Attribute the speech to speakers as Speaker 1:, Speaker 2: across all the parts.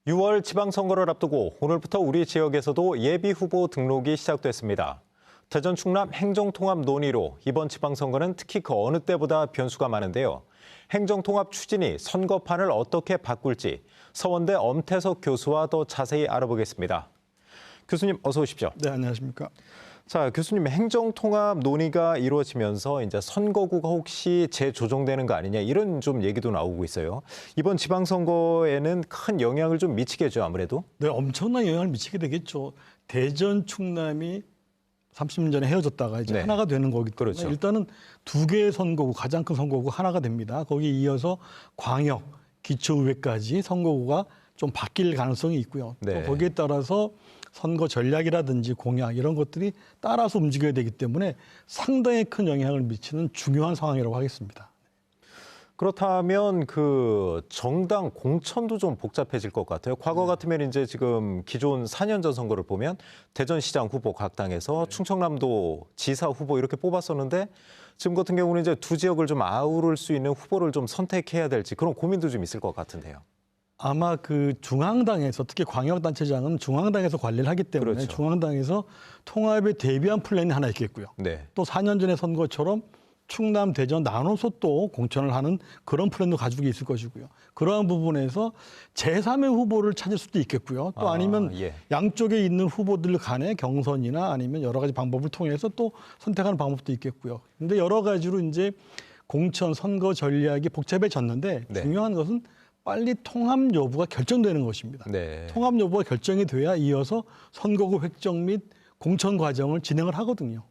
Speaker 1: 6월 지방선거를 앞두고 오늘부터 우리 지역에서도 예비후보 등록이 시작됐습니다. 대전 충남 행정통합 논의로 이번 지방선거는 특히 그 어느 때보다 변수가 많은데요. 행정통합 추진이 선거판을 어떻게 바꿀지 서원대 엄태석 교수와 더 자세히 알아보겠습니다. 교수님 어서 오십시오.
Speaker 2: 네, 안녕하십니까.
Speaker 1: 자, 교수님, 행정통합 논의가 이루어지면서 이제 선거구가 혹시 재조정되는 거 아니냐 이런 좀 얘기도 나오고 있어요. 이번 지방선거에는 큰 영향을 좀 미치겠죠, 아무래도?
Speaker 2: 네, 엄청난 영향을 미치게 되겠죠. 대전, 충남이 30년 전에 헤어졌다가 이제
Speaker 1: 네.
Speaker 2: 하나가 되는 거기 때문에
Speaker 1: 그렇죠.
Speaker 2: 일단은 두 개의 선거구, 가장 큰 선거구 하나가 됩니다. 거기에 이어서 광역, 기초의회까지 선거구가 좀 바뀔 가능성이 있고요.
Speaker 1: 네.
Speaker 2: 또 거기에 따라서 선거 전략이라든지 공약 이런 것들이 따라서 움직여야 되기 때문에 상당히 큰 영향을 미치는 중요한 상황이라고 하겠습니다.
Speaker 1: 그렇다면 그 정당 공천도 좀 복잡해질 것 같아요. 과거 같으면 이제 지금 기존 4년 전 선거를 보면 대전시장 후보 각 당에서 충청남도 지사 후보 이렇게 뽑았었는데 지금 같은 경우는 이제 두 지역을 좀 아우를 수 있는 후보를 좀 선택해야 될지 그런 고민도 좀 있을 것 같은데요.
Speaker 2: 아마 그 중앙당에서 특히 광역단체장은 중앙당에서 관리를 하기 때문에
Speaker 1: 그렇죠.
Speaker 2: 중앙당에서 통합에 대비한 플랜이 하나 있겠고요.
Speaker 1: 네.
Speaker 2: 또 4년 전의 선거처럼 충남, 대전 나눠서 또 공천을 하는 그런 플랜도 가지고 있을 것이고요. 그러한 부분에서 제3의 후보를 찾을 수도 있겠고요. 또 아니면
Speaker 1: 예.
Speaker 2: 양쪽에 있는 후보들 간의 경선이나 아니면 여러 가지 방법을 통해서 또 선택하는 방법도 있겠고요. 근데 여러 가지로 이제 공천 선거 전략이 복잡해졌는데
Speaker 1: 네.
Speaker 2: 중요한 것은 빨리 통합 여부가 결정되는 것입니다.
Speaker 1: 네.
Speaker 2: 통합 여부가 결정이 돼야 이어서 선거구 획정 및 공천 과정을 진행을 하거든요.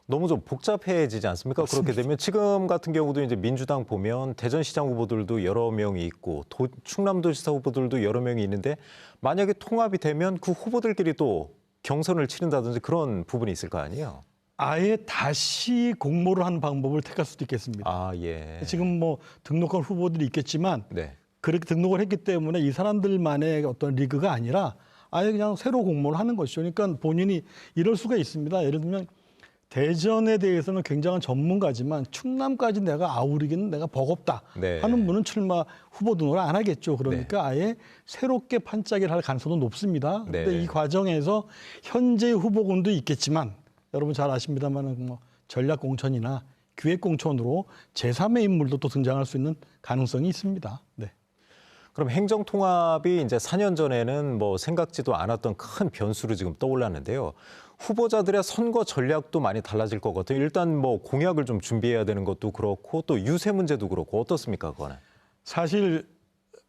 Speaker 1: 너무 좀 복잡해지지 않습니까? 그렇게 되면 지금 같은 경우도 이제 민주당 보면 대전시장 후보들도 여러 명이 있고 충남도지사 후보들도 여러 명이 있는데 만약에 통합이 되면 그 후보들끼리 또 경선을 치른다든지 그런 부분이 있을 거 아니에요?
Speaker 2: 아예 다시 공모를 하는 방법을 택할 수도 있겠습니다.
Speaker 1: 아, 예.
Speaker 2: 지금 뭐 등록한 후보들이 있겠지만
Speaker 1: 네.
Speaker 2: 그렇게 등록을 했기 때문에 이 사람들만의 어떤 리그가 아니라 아예 그냥 새로 공모를 하는 것이죠. 그러니까 본인이 이럴 수가 있습니다. 예를 들면 대전에 대해서는 굉장한 전문가지만 충남까지 내가 아우르기는 내가 버겁다
Speaker 1: 네.
Speaker 2: 하는 분은 출마 후보 등록을 안 하겠죠. 그러니까 아예 새롭게 판짜기를 할 가능성도 높습니다. 그런데
Speaker 1: 네.
Speaker 2: 이 과정에서 현재 후보군도 있겠지만 여러분 잘 아십니다만 뭐 전략 공천이나 기획 공천으로 제3의 인물도 또 등장할 수 있는 가능성이 있습니다. 네.
Speaker 1: 그럼 행정통합이 이제 4년 전에는 뭐 생각지도 않았던 큰 변수로 지금 떠올랐는데요. 후보자들의 선거 전략도 많이 달라질 거거든요. 일단 뭐 공약을 좀 준비해야 되는 것도 그렇고 또 유세 문제도 그렇고 어떻습니까, 그거는?
Speaker 2: 사실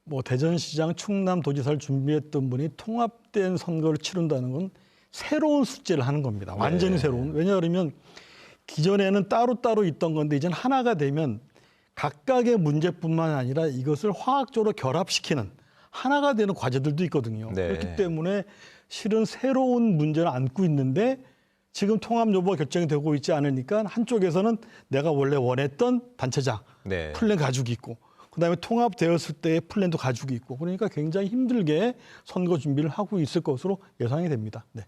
Speaker 2: 뭐 대전시장, 충남도지사를 준비했던 분이 통합된 선거를 치른다는 건 새로운 숙제를 하는 겁니다. 완전히
Speaker 1: 네.
Speaker 2: 새로운. 왜냐하면 기존에는 따로따로 있던 건데 이제는 하나가 되면 각각의 문제뿐만 아니라 이것을 화학적으로 결합시키는 하나가 되는 과제들도 있거든요.
Speaker 1: 네.
Speaker 2: 그렇기 때문에 실은 새로운 문제를 안고 있는데 지금 통합 여부가 결정이 되고 있지 않으니까 한쪽에서는 내가 원래 원했던 단체장
Speaker 1: 네.
Speaker 2: 플랜 가지고 있고 그다음에 통합되었을 때의 플랜도 가지고 있고 그러니까 굉장히 힘들게 선거 준비를 하고 있을 것으로 예상이 됩니다. 네.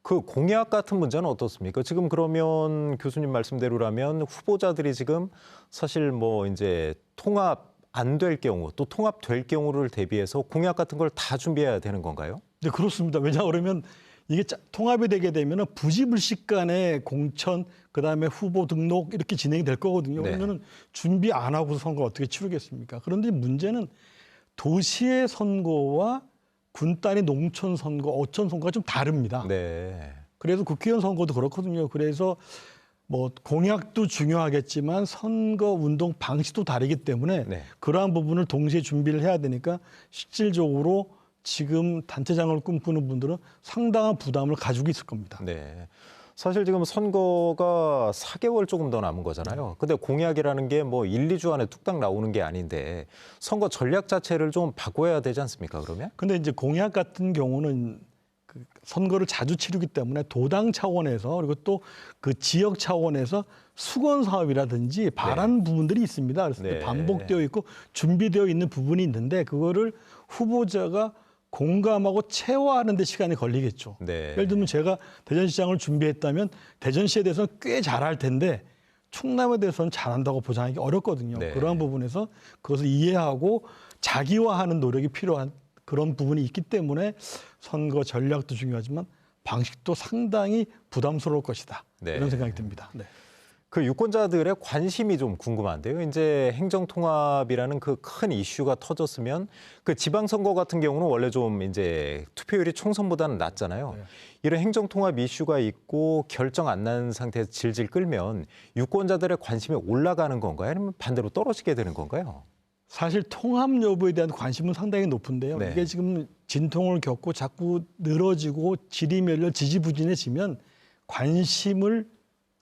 Speaker 1: 그 공약 같은 문제는 어떻습니까? 지금 그러면 교수님 말씀대로라면 후보자들이 지금 사실 뭐 이제 통합 안 될 경우 또 통합될 경우를 대비해서 공약 같은 걸 다 준비해야 되는 건가요?
Speaker 2: 네, 그렇습니다. 왜냐하면 이게 통합이 되게 되면 부지불식 간의 공천, 그다음에 후보 등록 이렇게 진행이 될 거거든요.
Speaker 1: 네.
Speaker 2: 그러면 준비 안 하고서 선거 어떻게 치르겠습니까? 그런데 문제는 도시의 선거와 군 단위 농촌 선거, 어촌 선거가 좀 다릅니다.
Speaker 1: 네.
Speaker 2: 그래서 국회의원 선거도 그렇거든요. 그래서 뭐 공약도 중요하겠지만 선거 운동 방식도 다르기 때문에
Speaker 1: 네.
Speaker 2: 그러한 부분을 동시에 준비를 해야 되니까 실질적으로 지금 단체장을 꿈꾸는 분들은 상당한 부담을 가지고 있을 겁니다.
Speaker 1: 네. 사실 지금 선거가 4개월 조금 더 남은 거잖아요. 근데 공약이라는 게 뭐 1, 2주 안에 뚝딱 나오는 게 아닌데 선거 전략 자체를 좀 바꿔야 되지 않습니까, 그러면?
Speaker 2: 근데 이제 공약 같은 경우는 그 선거를 자주 치르기 때문에 도당 차원에서 그리고 또 그 지역 차원에서 수건 사업이라든지 바라는 부분들이 있습니다. 그래서
Speaker 1: 네.
Speaker 2: 반복되어 있고 준비되어 있는 부분이 있는데 그거를 후보자가 공감하고 체화하는 데 시간이 걸리겠죠.
Speaker 1: 네.
Speaker 2: 예를 들면 제가 대전시장을 준비했다면 대전시에 대해서는 꽤 잘할 텐데 충남에 대해서는 잘한다고 보장하기 어렵거든요.
Speaker 1: 네.
Speaker 2: 그러한 부분에서 그것을 이해하고 자기화하는 노력이 필요한 그런 부분이 있기 때문에 선거 전략도 중요하지만 방식도 상당히 부담스러울 것이다.
Speaker 1: 네.
Speaker 2: 이런 생각이 듭니다. 네.
Speaker 1: 그 유권자들의 관심이 좀 궁금한데요. 이제 행정통합이라는 그 큰 이슈가 터졌으면 그 지방선거 같은 경우는 원래 좀 이제 투표율이 총선보다는 낮잖아요.
Speaker 2: 네.
Speaker 1: 이런 행정통합 이슈가 있고 결정 안 난 상태에서 질질 끌면 유권자들의 관심이 올라가는 건가요? 아니면 반대로 떨어지게 되는 건가요?
Speaker 2: 사실 통합 여부에 대한 관심은 상당히 높은데요.
Speaker 1: 네.
Speaker 2: 이게 지금 진통을 겪고 자꾸 늘어지고 지리멸렬 지지부진해지면 관심을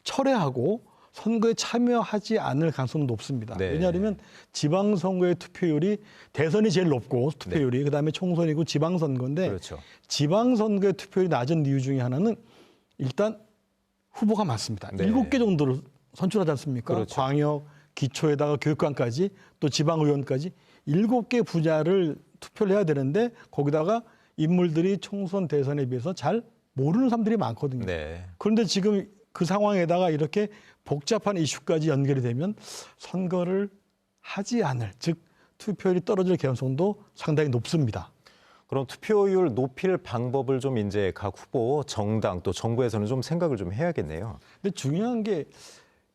Speaker 2: 철회하고 선거에 참여하지 않을 가능성은 높습니다.
Speaker 1: 네.
Speaker 2: 왜냐하면 지방선거의 투표율이 대선이 제일 높고 투표율이 그다음에 총선이고 지방선거인데
Speaker 1: 그렇죠.
Speaker 2: 지방선거의 투표율이 낮은 이유 중에 하나는 일단 후보가 많습니다.
Speaker 1: 네.
Speaker 2: 7개 정도를 선출하지 않습니까?
Speaker 1: 그렇죠.
Speaker 2: 광역, 기초에다가 교육감까지 또 지방의원까지 7개 분야를 투표를 해야 되는데 거기다가 인물들이 총선 대선에 비해서 잘 모르는 사람들이 많거든요.
Speaker 1: 네.
Speaker 2: 그런데 지금 그 상황에다가 이렇게 복잡한 이슈까지 연결이 되면 선거를 하지 않을, 즉 투표율이 떨어질 개연성도 상당히 높습니다.
Speaker 1: 그럼 투표율 높일 방법을 좀 이제 각 후보, 정당 또 정부에서는 좀 생각을 좀 해야겠네요.
Speaker 2: 근데 중요한 게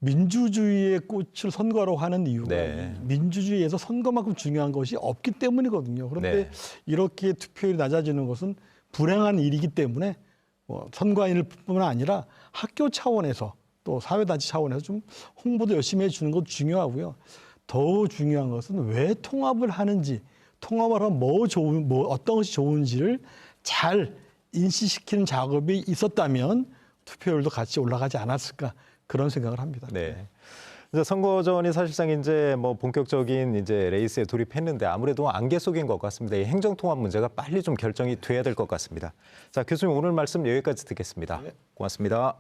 Speaker 2: 민주주의의 꽃을 선거라고 하는 이유가
Speaker 1: 네.
Speaker 2: 민주주의에서 선거만큼 중요한 것이 없기 때문이거든요. 그런데
Speaker 1: 네.
Speaker 2: 이렇게 투표율이 낮아지는 것은 불행한 일이기 때문에 선거인뿐만 아니라 학교 차원에서 또 사회단체 차원에서 좀 홍보도 열심히 해주는 것도 중요하고요. 더 중요한 것은 왜 통합을 하는지, 통합을 하면 어떤 것이 좋은지를 잘 인식시키는 작업이 있었다면 투표율도 같이 올라가지 않았을까 그런 생각을 합니다.
Speaker 1: 네. 이제 선거전이 사실상 이제 뭐 본격적인 이제 레이스에 돌입했는데 아무래도 안개 속인 것 같습니다. 이 행정통합 문제가 빨리 좀 결정이 돼야 될 것 같습니다. 자, 교수님 오늘 말씀 여기까지 듣겠습니다.
Speaker 2: 네.
Speaker 1: 고맙습니다.